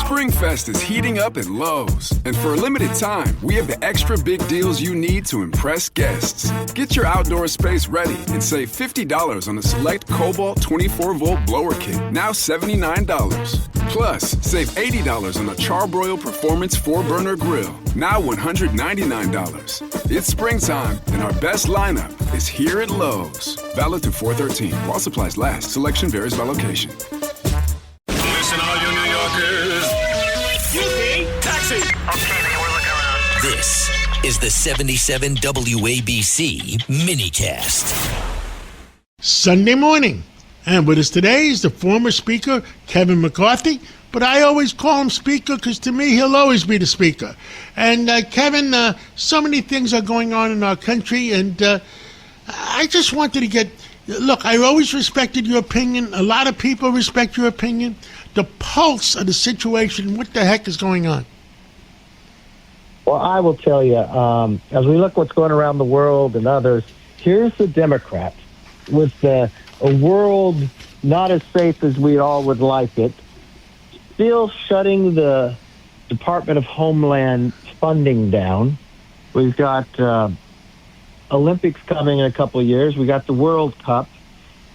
SpringFest is heating up at Lowe's. And for a limited time, we have the extra big deals you need to impress guests. Get your outdoor space ready and save $50 on a select Cobalt 24-volt blower kit, now $79. Plus, save $80 on a Charbroil Performance 4-burner grill, now $199. It's springtime, and our best lineup is here at Lowe's. Valid through 4/13. While supplies last. Selection varies by location. Listen, all you New Yorkers. Taxi. Okay, man, we're looking around. This is the 77 WABC minicast. Sunday morning. And with us today is the former Speaker, Kevin McCarthy. But I always call him Speaker because to me, he'll always be the Speaker. And Kevin, so many things are going on in our country. And I just wanted to get... Look, I always respected your opinion. A lot of people respect your opinion. The pulse of the situation, what the heck is going on? Well, I will tell you, as we look what's going around the world and others, here's the Democrat with a world not as safe as we all would like it, still shutting the Department of Homeland funding down. We've got Olympics coming in a couple of years. We got the World Cup.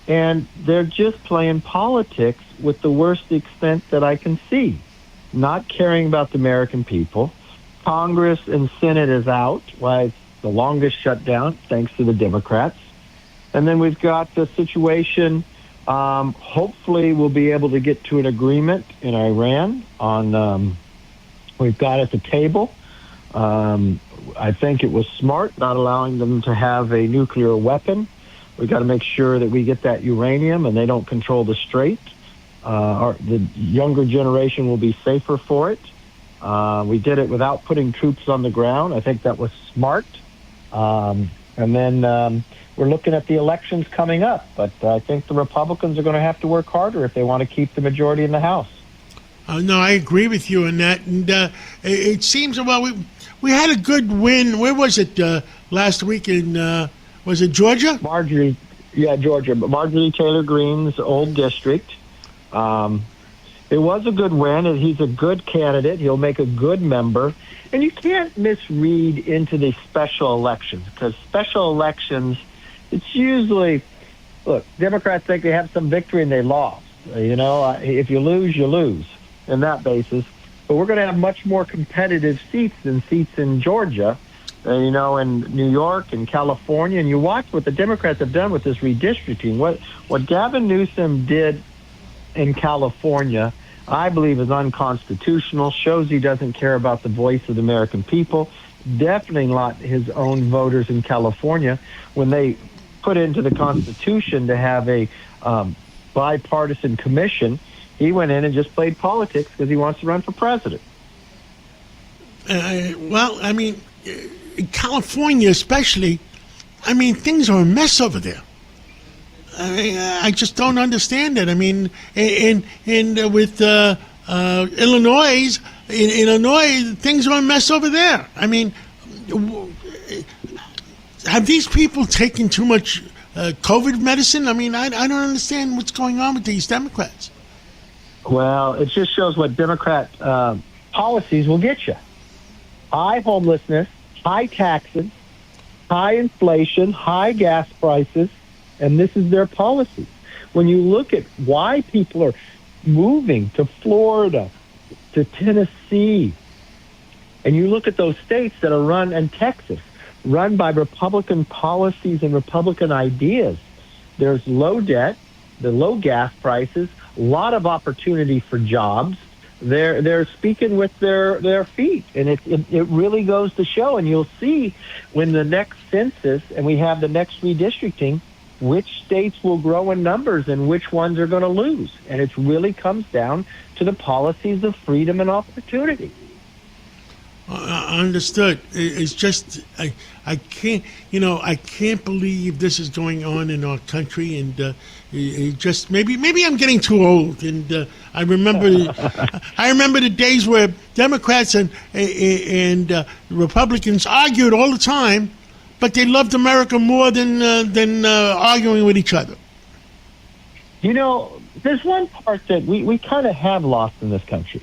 And they're just playing politics with the worst extent that I can see. Not caring about the American people. Congress and Senate is out. Why it's the longest shutdown, thanks to the Democrats. And then we've got the situation, hopefully we'll be able to get to an agreement in Iran on, we've got at the table. I think it was smart not allowing them to have a nuclear weapon. We've got to make sure that we get that uranium and they don't control the strait. The younger generation will be safer for it. We did it without putting troops on the ground. I think that was smart. And then we're looking at the elections coming up. But I think the Republicans are going to have to work harder if they want to keep the majority in the House. No, I agree with you on that. And it seems, well, we had a good win. Where was it last week in... was it Georgia? Georgia. But Marjorie Taylor Greene's old district. It was a good win, and he's a good candidate. He'll make a good member. And you can't misread into these special elections, because special elections, it's usually, look, Democrats think they have some victory and they lost. If you lose, you lose in that basis. But we're going to have much more competitive seats than seats in Georgia. In New York and California, and you watch what the Democrats have done with this redistricting. What Gavin Newsom did in California, I believe, is unconstitutional, shows he doesn't care about the voice of the American people, definitely not his own voters in California. When they put into the Constitution to have a bipartisan commission, he went in and just played politics because he wants to run for president. In California especially, things are a mess over there. I just don't understand it. With Illinois, in Illinois, things are a mess over there. Have these people taken too much COVID medicine? I don't understand what's going on with these Democrats. Well, it just shows what Democrat policies will get you. High homelessness, high taxes, high inflation, high gas prices, and this is their policy. When you look at why people are moving to Florida, to Tennessee, and you look at those states that are run, and Texas, run by Republican policies and Republican ideas, there's low debt, the low gas prices, a lot of opportunity for jobs. They're speaking with their feet, and it really goes to show. And you'll see when the next census and we have the next redistricting, which states will grow in numbers and which ones are going to lose. And it really comes down to the policies of freedom and opportunity. Understood. It's just I can't believe this is going on in our country, and it just maybe I'm getting too old, and I remember the days where Democrats and Republicans argued all the time, but they loved America more than arguing with each other. There's one part that we kind of have lost in this country.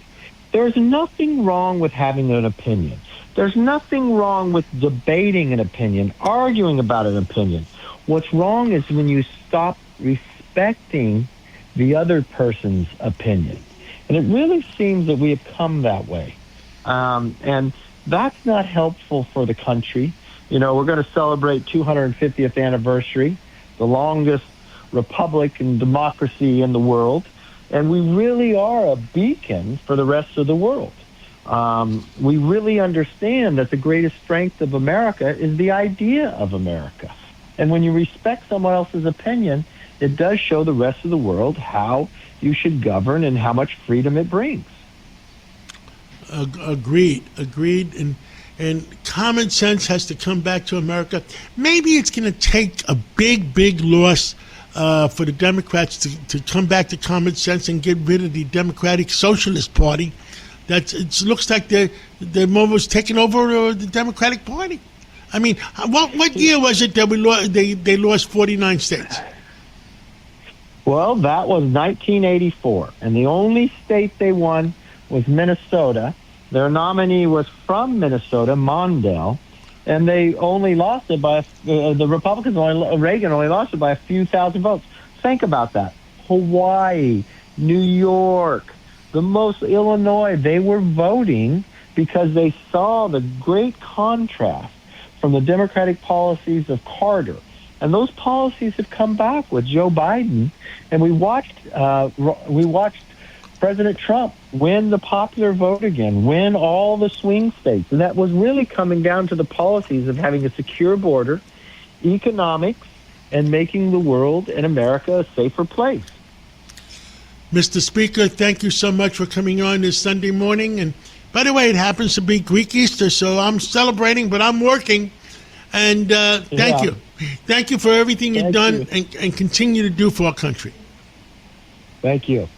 There's nothing wrong with having an opinion. There's nothing wrong with debating an opinion, arguing about an opinion. What's wrong is when you stop respecting the other person's opinion. And it really seems that we have come that way. And that's not helpful for the country. You know, we're going to celebrate 250th anniversary, the longest republic and democracy in the world. And we really are a beacon for the rest of the world. We really understand that the greatest strength of America is the idea of America. And when you respect someone else's opinion, it does show the rest of the world how you should govern and how much freedom it brings. Agreed. And common sense has to come back to America. Maybe it's going to take a big loss for the Democrats to come back to common sense and get rid of the Democratic Socialist Party. It looks like they're almost taking over the Democratic Party. I mean, what year was it that they lost 49 states? Well, that was 1984, and the only state they won was Minnesota. Their nominee was from Minnesota, Mondale, and they only lost it by the Republicans. Reagan only lost it by a few thousand votes. Think about that. Hawaii, New York, Illinois. They were voting because they saw the great contrast from the Democratic policies of Carter. And those policies have come back with Joe Biden. And we watched President Trump win the popular vote again, win all the swing states. And that was really coming down to the policies of having a secure border, economics, and making the world and America a safer place. Mr. Speaker, thank you so much for coming on this Sunday morning. And by the way, it happens to be Greek Easter, so I'm celebrating, but I'm working. And thank you. Thank you for everything you've done and continue to do for our country. Thank you.